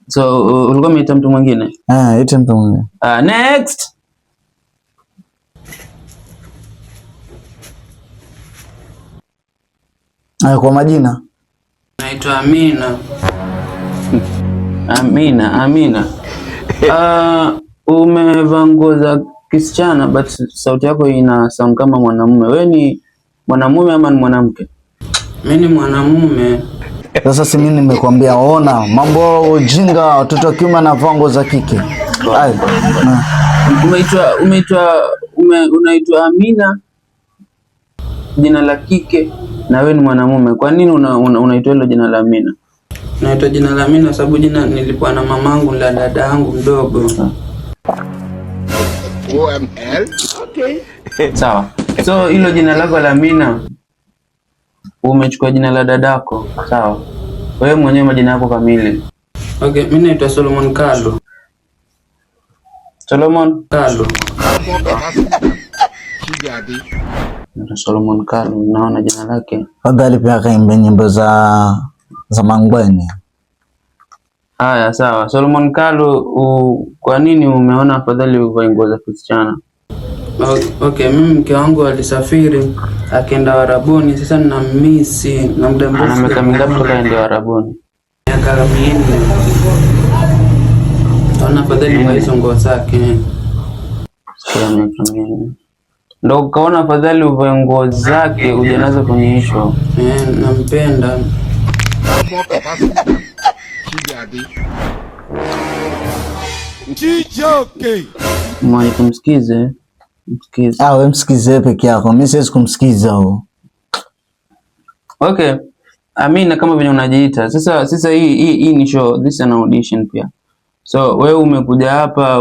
So ulikuwa umeita mtu mwingine? Ita mtu mwingine. Next. Kwa majina naitwa Amina. Amina. Umevaa nguo za kisichana but sauti yako ina sound kama mwanamume. Wewe ni mwanamume ama ni mwanamke? Mimi ni mwanamume. Sasa si mimi nimekwambia, ona mambo ujinga, watoto wa kiume wanavaa nguo za kike. Unaitwa Amina, jina la kike, na wewe ni mwanamume. Kwa nini unaitwa hilo jina la Amina? Naitwa jina la Amina sababu jina nilikuwa na mamangu na dada yangu mdogo. Okay. Sawa. So hilo jina lako la Amina umechukua jina la dadako, sawa? Wewe mwenyewe majina yako kamili? Okay, mimi naitwa Solomon Kalu. Solomon Kalu. Solomon Kalu, naona jina lake. Fadhali pia kaimba nyimbo za mangwene. Haya, sawa. Solomon Kalu, kwa nini umeona afadhali uvae nguo za kisichana? Okay, mimi mke wangu alisafiri akaenda Warabuni, sasa nina misi na muda mrefu. Ana miaka mingapi toka aende Warabuni? Miaka 4. Naona afadhali uvae hizo nguo zake. Ndio ukaona afadhali uvae nguo zake uje nazo kwenye show. Nampenda. Mwaje kumsikize? Msikize. Wewe msikize peke yako. Mimi siwezi kumsikiza huo. Okay. Amina, kama vile unajiita. Sasa hii ni show, this is an audition pia. So wewe umekuja hapa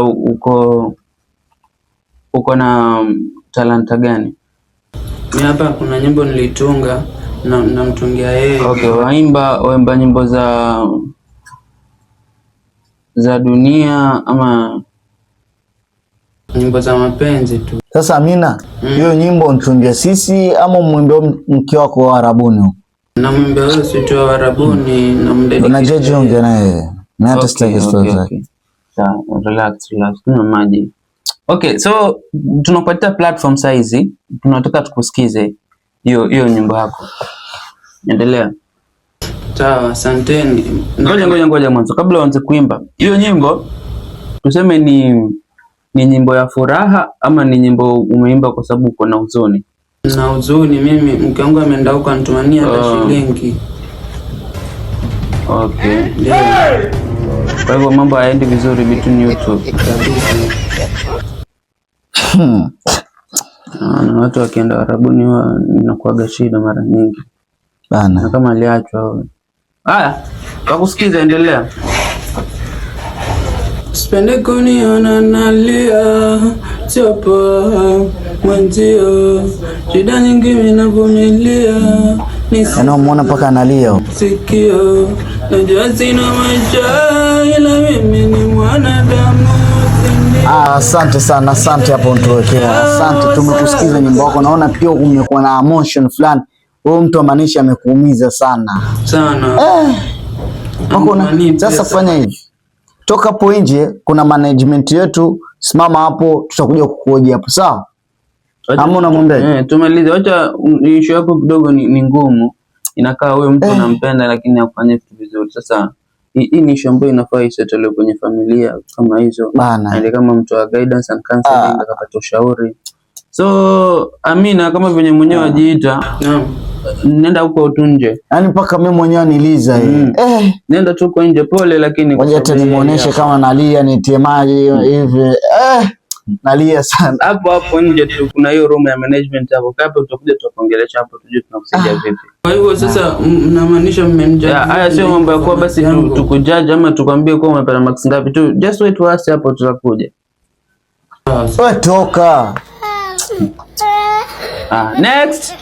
uko na talanta gani? Mimi hapa kuna nyimbo nilitunga na mtungia yeye. Okay, waimba nyimbo za dunia ama nyimbo za mapenzi tu. Sasa Amina, hiyo nyimbo untungia sisi ama mwimbe mke wako wa Arabuni? Na mwimbe wewe si tu wa Arabuni na mdedicate. Unajeje ongea naye? Na hata sitaki story zake. Sawa, relax. Kuna maji. Okay, so tunakupatia platform size, tunataka tukusikize hiyo nyimbo yako. Endelea. Sawa, asanteni. Ngoja mwanzo kabla uanze kuimba. Hiyo nyimbo tuseme ni nyimbo ya furaha ama ni nyimbo umeimba kwa sababu uko na huzuni? Na huzuni, mimi mke wangu ameenda huko anitumania hata shilingi. Okay. Yeah. Kwa hivyo mambo hayaendi vizuri between you two. Na watu wakienda Arabuni inakuwaga shida mara nyingi bana, na kama aliachwa wewe. Haya, tukusikize, endelea. Sipende kuniona nalia, chopo mwenzio, shida nyingi mimi navumilia. Unamuona paka analia. Sikio, najua sina maisha ila mimi ni mwanadamu. Asante sana, asante hapo nitowekea. Asante, tumekusikiza nyimbo yako. Naona pia umekuwa na emotion fulani. Wewe mtu amaanisha amekuumiza sana. Sasa fanya hivi. Toka hapo nje kuna management yetu, simama hapo tutakuja kukuhoji hapo, sawa? Ama unamwambia? Tumalize. Acha issue yako kidogo ni ngumu. Inakaa wewe mtu unampenda lakini hakufanya vitu vizuri. Sasa hii ni issue ambayo inafaa isettle kwenye familia kama hizo. Ndio kama mtu wa guidance and counseling akapata ushauri. So Amina, kama venye mwenyewe ajiita, nenda huko tu nje. Yaani mpaka mimi mwenyewe niliza nenda tu huko nje, pole lakini ngoja hata nimuoneshe kama nalia, nitie maji hivi. Nalia sana. Hapo nje tu kuna hiyo room ya management hapo. Hapo tutakuja tuongelesha hapo tujue tunakusaidia vipi. Kwa hivyo sasa mnamaanisha mmenjudge. Haya sio mambo ya kwa basi tukujudge ama tukwambie kwa umepata max ngapi tu. Just wait for us hapo tutakuja. Wewe toka. Next.